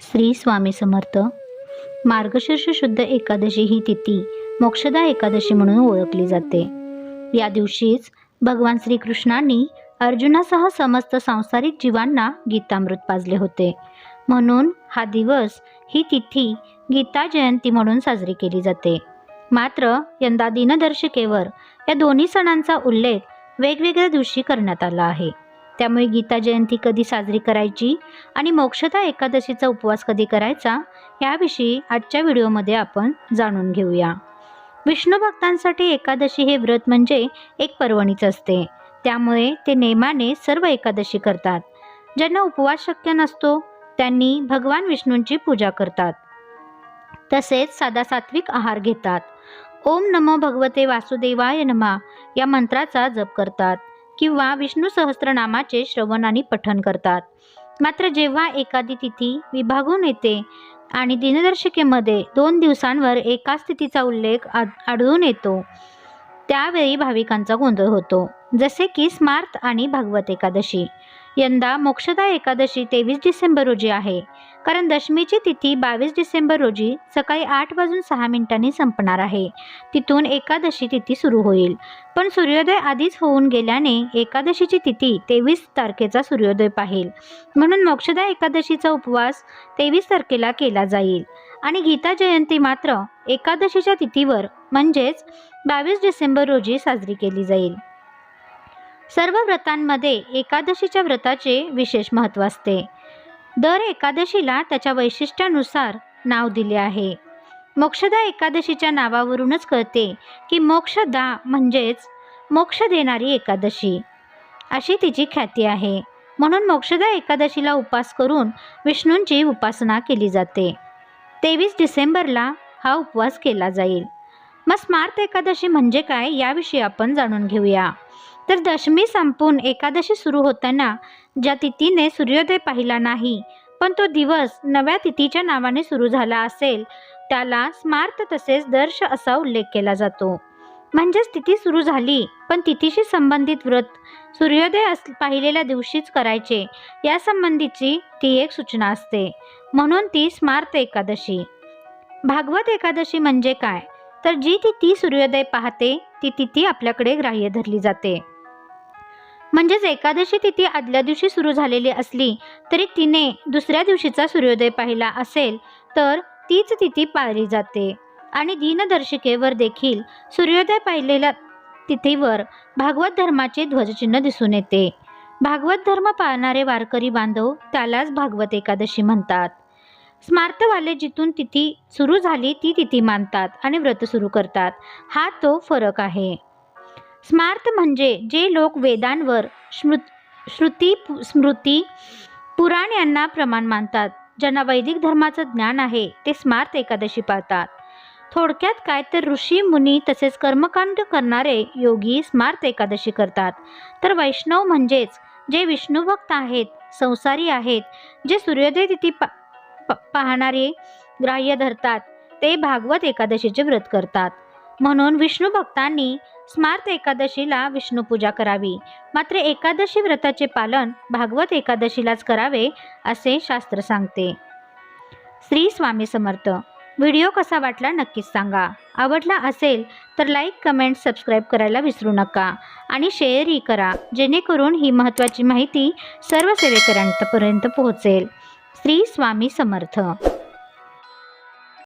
श्री स्वामी समर्थ। मार्गशीर्ष शुद्ध एकादशी ही तिथी मोक्षदा एकादशी म्हणून ओळखली जाते। या दिवशीच भगवान श्रीकृष्णांनी अर्जुनासह समस्त सांसारिक जीवांना गीतामृत पाजले होते। म्हणून हा दिवस, ही तिथी गीता जयंती म्हणून साजरी केली जाते। मात्र यंदा दिनदर्शिकेवर या दोन्ही सणांचा उल्लेख वेगवेगळ्या दिवशी करण्यात आला आहे। त्यामुळे गीता जयंती कधी साजरी करायची आणि मोक्षदा एकादशीचा उपवास कधी करायचा याविषयी आजच्या व्हिडिओमध्ये आपण जाणून घेऊया। विष्णू भक्तांसाठी एकादशी हे व्रत म्हणजे एक पर्वणीच असते। त्यामुळे ते नेमाने सर्व एकादशी करतात। ज्यांना उपवास शक्य नसतो त्यांनी भगवान विष्णूंची पूजा करतात, तसेच साधा सात्विक आहार घेतात। ओम नमो भगवते वासुदेवाय नमः या मंत्राचा जप करतात किंवा विष्णू सहस्त्रनामाचे श्रवण आणि पठण करतात। मात्र जेव्हा एखादी तिथी विभागून येते आणि दिनदर्शिकेमध्ये 2 दिवसांवर एकाच तिथीचा उल्लेख आढळून येतो, त्यावेळी भाविकांचा गोंधळ होतो। जसे की स्मार्त आणि भागवत एकादशी। यंदा मोक्षदा एकादशी 23 डिसेंबर रोजी आहे, कारण दशमीची तिथी 22 डिसेंबर रोजी सकाळी 8:06 संपणार आहे। तिथून एकादशी तिथी सुरू होईल। पण सूर्योदय आधीच होऊन गेल्याने एकादशीची तिथी 23 तारखेचा सूर्योदय पाहिल, म्हणून मोक्षदा एकादशीचा उपवास 23 तारखेला केला जाईल आणि गीता जयंती मात्र एकादशीच्या तिथीवर म्हणजेच 22 डिसेंबर रोजी साजरी केली जाईल। सर्व व्रतांमध्ये एकादशीच्या व्रताचे विशेष महत्त्व असते। दर एकादशीला त्याच्या वैशिष्ट्यानुसार नाव दिले आहे। मोक्षदा एकादशीच्या नावावरूनच कळते की मोक्षदा म्हणजेच मोक्ष देणारी एकादशी अशी तिची ख्याती आहे। म्हणून मोक्षदा एकादशीला उपास करून विष्णूंची उपासना केली जाते। 23 डिसेंबरला हा उपवास केला जाईल। मग स्मार्त एकादशी म्हणजे काय याविषयी आपण जाणून घेऊया। तर दशमी संपून एकादशी सुरू होताना ज्या तिथीने सूर्योदय पाहिला नाही पण तो दिवस नव्या तिथीच्या नावाने सुरू झाला असेल त्याला स्मार्त तसेच दर्श असा उल्लेख केला जातो। म्हणजेच तिथी सुरू झाली पण तिथीशी संबंधित व्रत सूर्योदय पाहिलेल्या दिवशीच करायचे यासंबंधीची ती एक सूचना असते, म्हणून ती स्मार्त एकादशी। भागवत एकादशी म्हणजे काय, तर जी तिथी सूर्योदय पाहते ती तिथी आपल्याकडे ग्राह्य धरली जाते। म्हणजेच एकादशी तिथी आदल्या दिवशी सुरू झालेली असली तरी तिने दुसऱ्या दिवशीचा सूर्योदय पाहिला असेल तर तीच तिथी पाळली जाते। आणि दिनदर्शिकेवर देखील सूर्योदय पाहिलेल्या तिथीवर भागवत धर्माचे ध्वजचिन्ह दिसून येते। भागवत धर्म पाळणारे वारकरी बांधव त्यालाच भागवत एकादशी म्हणतात। स्मार्तवाले जिथून तिथी सुरू झाली ती तिथी मानतात आणि व्रत सुरू करतात, हा तो फरक आहे। स्मार्त म्हणजे जे लोक वेदांवर श्रुती स्मृती पुराण यांना प्रमाण मानतात, ज्यांना वैदिक धर्माचं ज्ञान आहे ते स्मार्त एकादशी पाळतात। थोडक्यात काय तर ऋषी मुनी तसेच कर्मकांड करणारे योगी स्मार्त एकादशी करतात। तर वैष्णव म्हणजेच जे विष्णुभक्त आहेत, संसारी आहेत, जे सूर्योदय तिथी पाहणारे ग्राह्य धरतात ते भागवत एकादशीचे व्रत करतात। म्हणून विष्णू भक्तांनी स्मार्त एकादशीला विष्णू पूजा करावी, मात्र एकादशी व्रताचे पालन भागवत एकादशीलाच करावे असे शास्त्र सांगते। श्री स्वामी समर्थ। व्हिडिओ कसा वाटला नक्कीच सांगा। आवडला असेल तर लाईक, कमेंट, सबस्क्राईब करायला विसरू नका आणि शेअरही करा, जेणेकरून ही महत्त्वाची माहिती सर्व सेवेकरांपर्यंत पोहोचेल। श्री स्वामी समर्थ।